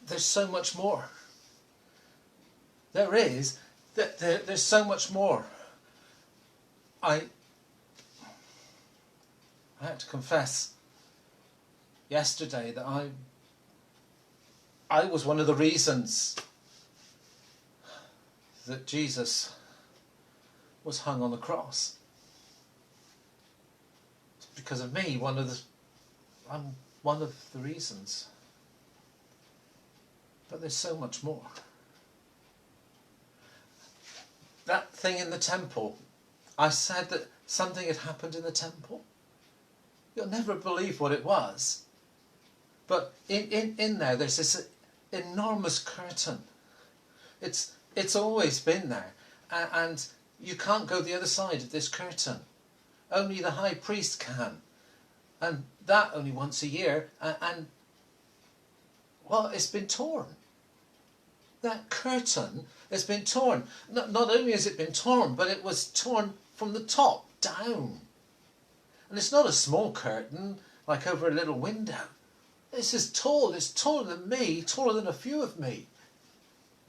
there's so much more. There's so much more. I had to confess yesterday that I was one of the reasons that Jesus was hung on the cross. It's because of me. I'm one of the reasons. But there's so much more. That thing in the temple, I said that something had happened in the temple. You'll never believe what it was. But in there, there's this enormous curtain. It's always been there. And you can't go the other side of this curtain. Only the high priest can. And that only once a year. And well, it's been torn. That curtain has been torn. Not only has it been torn, but it was torn from the top down. And it's not a small curtain, like over a little window. This is tall. It's taller than me, taller than a few of me.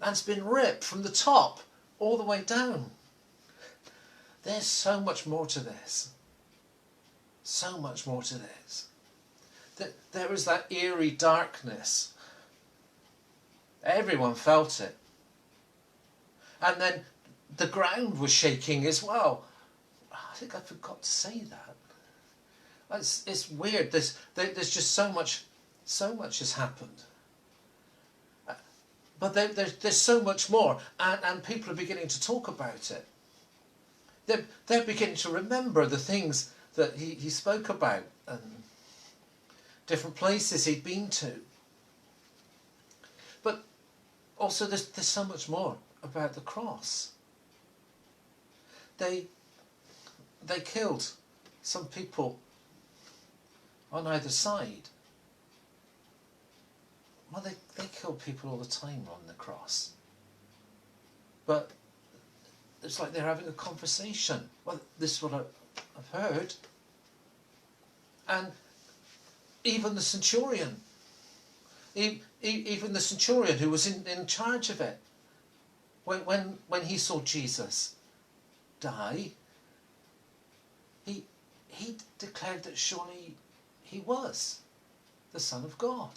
And it's been ripped from the top all the way down. There's so much more to this. So much more to this. There was that eerie darkness. Everyone felt it. And then the ground was shaking as well. I think I forgot to say that. It's weird. There's just so much has happened. But there's so much more, and people are beginning to talk about it. They're beginning to remember the things that he spoke about and different places he'd been to. But also there's so much more about the cross. They killed some people on either side. Well, they kill people all the time on the cross. But it's like they're having a conversation. Well, this is what I've heard. And even the centurion, even the centurion who was in charge of it, when he saw Jesus die, he declared that surely he was the Son of God.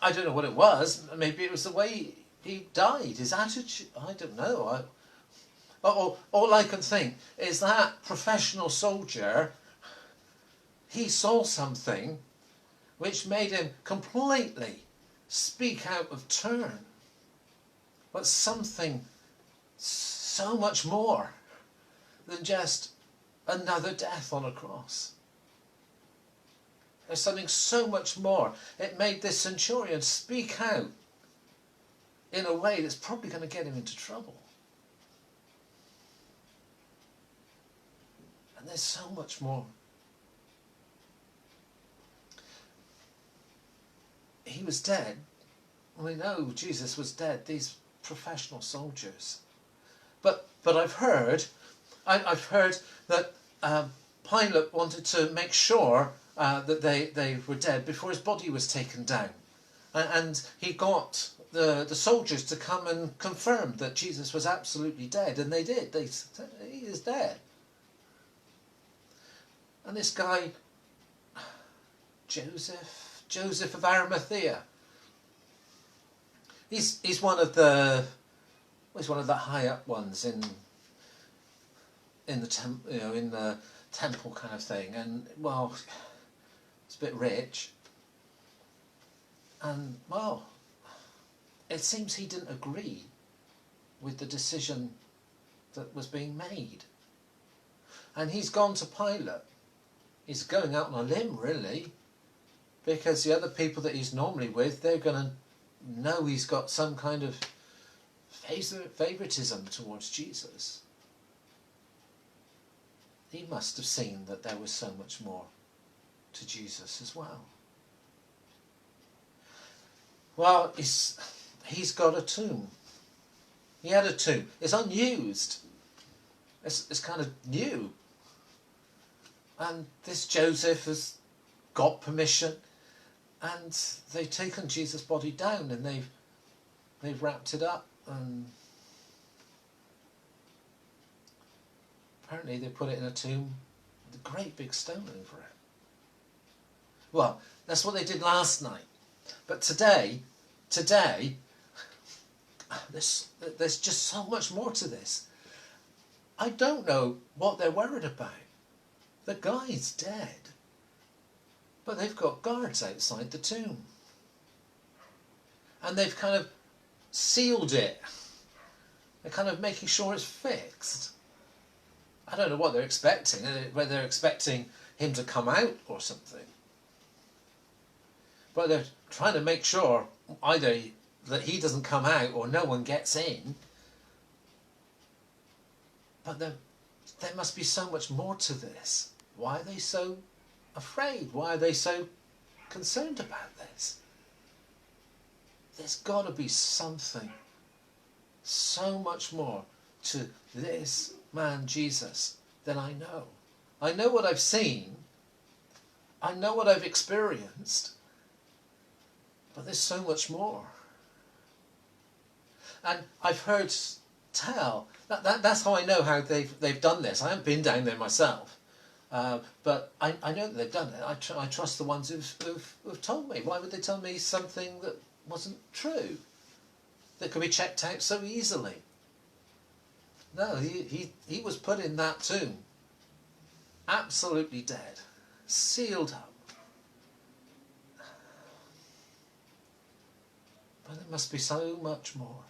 I don't know what it was. Maybe it was the way he died, his attitude. I don't know. All I can think is that professional soldier, he saw something which made him completely speak out of turn. But something so much more than just another death on a cross. There's something so much more. It made this centurion speak out in a way that's probably going to get him into trouble. And there's so much more. He was dead. We know Jesus was dead, these professional soldiers. But I've heard that Pilate wanted to make sure that they were dead before his body was taken down. And he got the soldiers to come and confirm that Jesus was absolutely dead. And they did. They said, he is dead. And this guy, Joseph of Arimathea, he's one of the high up ones in the temple kind of thing. And well, it's a bit rich. And well, it seems he didn't agree with the decision that was being made. And he's gone to Pilate. He's going out on a limb, really, because the other people that he's normally with, they're going to know he's got some kind of favoritism towards Jesus. He must have seen that there was so much more to Jesus as well. Well, he's got a tomb. He had a tomb. It's unused. It's kind of new. And this Joseph has got permission, And they've taken Jesus' body down and they've wrapped it up, and apparently they put it in a tomb with a great big stone over it. Well, that's what they did last night. But today, there's just so much more to this. I don't know what they're worried about. The guy's dead. But they've got guards outside the tomb. And they've kind of sealed it. They're kind of making sure it's fixed. I don't know what they're expecting, whether they're expecting him to come out or something. But they're trying to make sure either that he doesn't come out or no one gets in. But there must be so much more to this. Why are they so afraid? Why are they so concerned about this? There's got to be something so much more to this man Jesus than I know. I know what I've seen. I know what I've experienced. But there's so much more. And I've heard tell, that's how I know how they've done this. I haven't been down there myself. But I know that they've done it. I trust the ones who've told me. Why would they tell me something that wasn't true? That could be checked out so easily? No, he was put in that tomb. Absolutely dead. Sealed up. But there must be so much more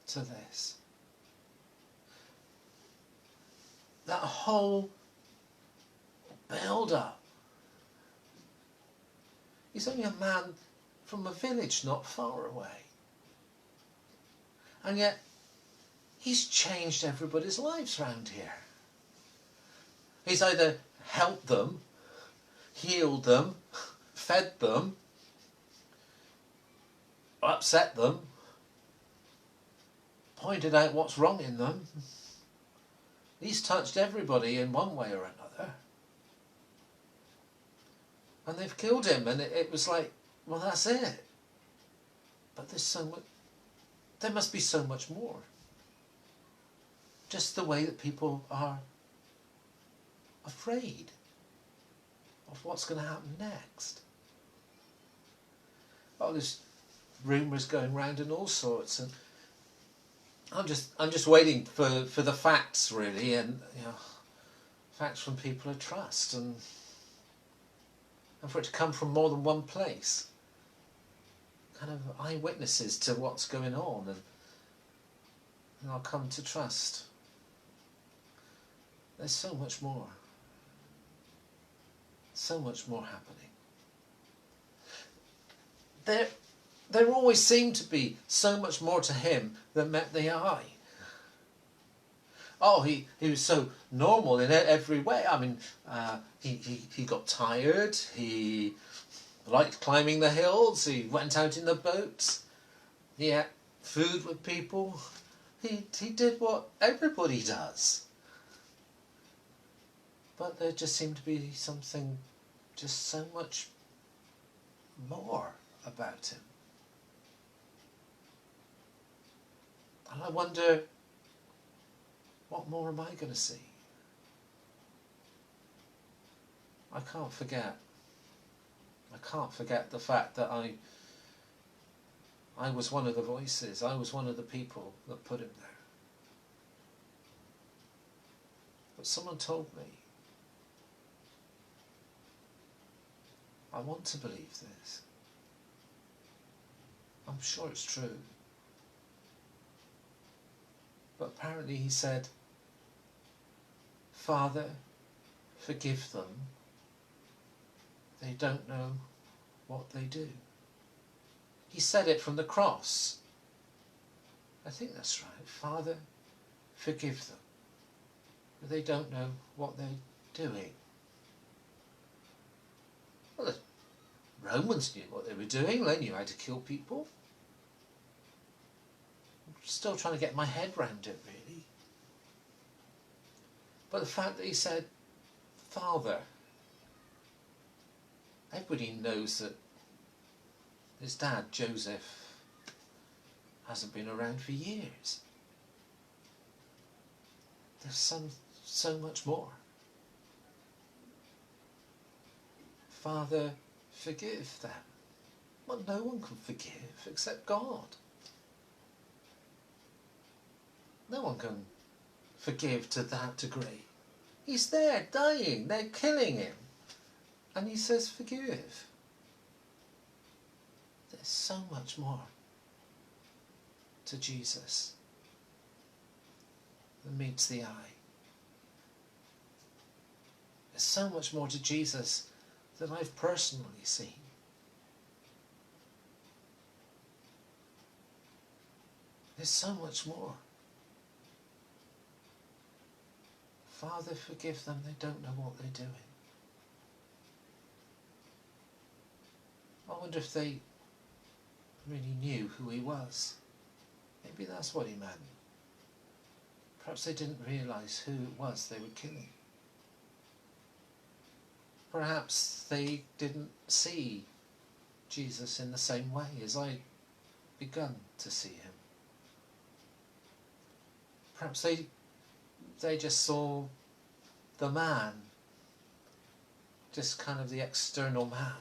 to this. That whole build-up. He's only a man from a village not far away. And yet, he's changed everybody's lives round here. He's either helped them, healed them, fed them, upset them, pointed out what's wrong in them. He's touched everybody in one way or another. And they've killed him, and it was like, well, that's it. But there's so much, there must be so much more. Just the way that people are afraid of what's going to happen next. Oh, there's rumours going round and all sorts, and I'm just waiting for the facts, really, and facts from people I trust, and for it to come from more than one place. Kind of eyewitnesses to what's going on, and I'll come to trust. There's so much more. So much more happening. There always seemed to be so much more to him than met the eye. Oh, he was so normal in every way. I mean, he got tired. He liked climbing the hills. He went out in the boats. He ate food with people. He did what everybody does. But there just seemed to be something, just so much more about him. And I wonder, what more am I going to see? I can't forget. I can't forget the fact that I was one of the voices. I was one of the people that put him there. But someone told me. I want to believe this. I'm sure it's true. But apparently he said, Father, forgive them. They don't know what they do. He said it from the cross. I think that's right. Father, forgive them. They don't know what they're doing. Well, the Romans knew what they were doing. They knew how to kill people. I'm still trying to get my head round it, really. But the fact that he said, Father, everybody knows that His dad, Joseph, hasn't been around for years. There's so much more. Father, forgive them. Well, no one can forgive except God. No one can forgive to that degree. He's there dying, they're killing him. And he says, forgive. There's so much more to Jesus than meets the eye. There's so much more to Jesus that I've personally seen. There's so much more. Father, forgive them, they don't know what they're doing. I wonder if they really knew who he was. Maybe that's what he meant. Perhaps they didn't realise who it was they were killing. Perhaps they didn't see Jesus in the same way as I'd begun to see him. Perhaps they just saw the man, just kind of the external man.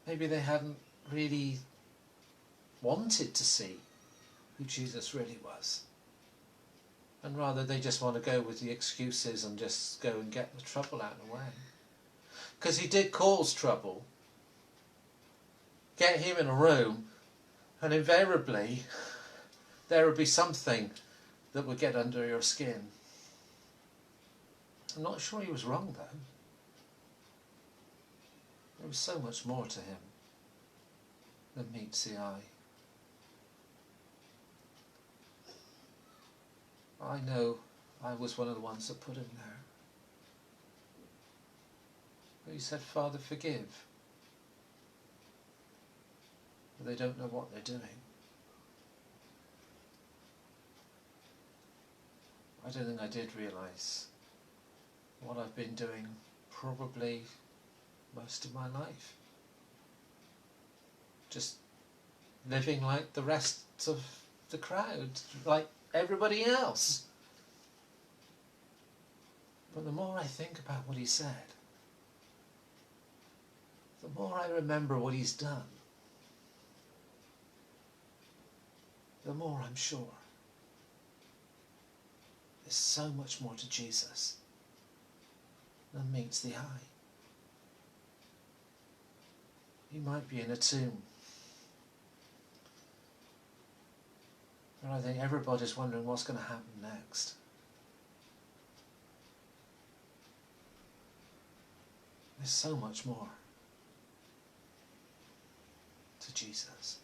Maybe they hadn't really wanted to see who Jesus really was. And rather they just want to go with the excuses and just go and get the trouble out of the way. Because he did cause trouble. Get him in a room and invariably there would be something that would get under your skin. I'm not sure he was wrong though. There was so much more to him than meets the eye. I know I was one of the ones that put him there. But he said, Father, forgive. But they don't know what they're doing. I don't think I did realise what I've been doing probably most of my life. Just living like the rest of the crowd, like everybody else. But the more I think about what he said, the more I remember what he's done, the more I'm sure there's so much more to Jesus than meets the eye. He might be in a tomb, but I think everybody's wondering what's going to happen next. There's so much more to Jesus.